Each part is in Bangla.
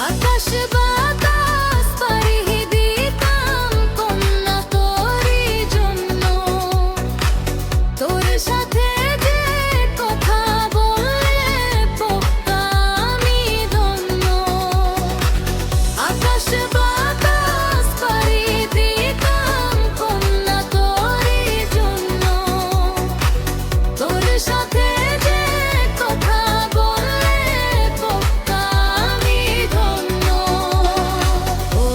আকাশ বাতাস পাড়ি দিতাম কন্যা তোরই জন্য, তোর সাথে যে কথা বললে পোক্তা আমি ধন্য। আকাশ বাতাস পাড়ি দিতাম কন্যা তোরই জন্য, তোর সাথে যে কথা বললে পোক্তা আমি ধন্য। ও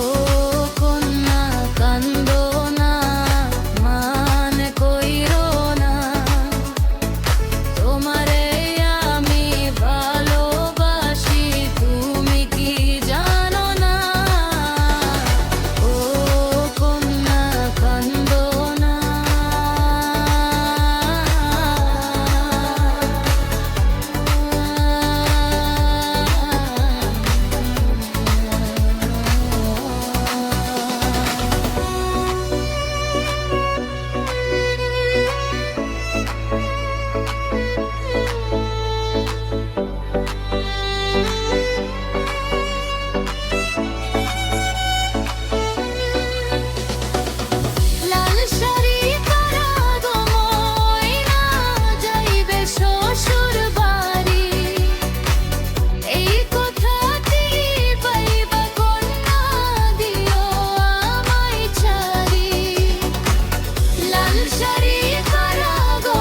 কন্যা কান্দো না, মান কইরো না, তোমারে আমি ভালোবাসি তুমি কি জানো না। ও কন্যা কান্দো না। লাল শাড়ি পরা গো ময়না, যাইবে শ্বশুর বাড়ি, এই কথাটি পাইবা কন্যা দিও আমায় ছাড়ি। লাল শাড়ি পরা গো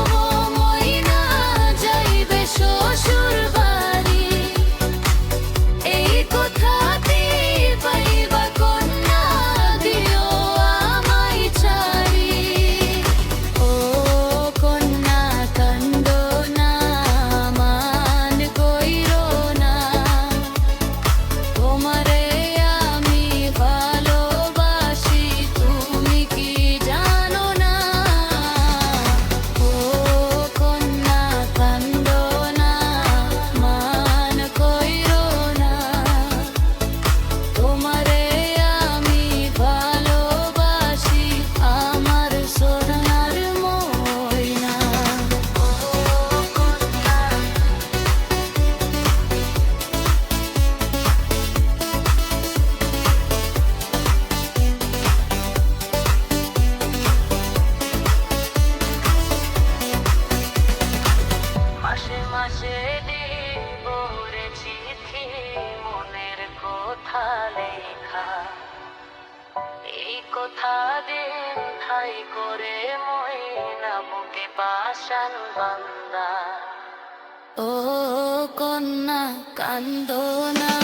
ময়না, যাইবে শ্বশুর বাড়ি, এই কথাটি পাইবা কন্যা দিও আমায় ছাড়ি। ও কন্যা কান্দো না, মান কইরো না, তোমারে আমি ভালোবাসি তুমি কি জানো না। ও কন্যা কান্দো না, মান কইরো না, তোমারে আমি ভালোবাসি আমার সোনার ময়না। ও কন্যা মাসে মাসে দিব রে চিঠি, মনের কথা লেখা, এই কথা দিন ঠাই করে ময়না বুকে পাষাণ বান্দা। ও কন্যা কান্দো না।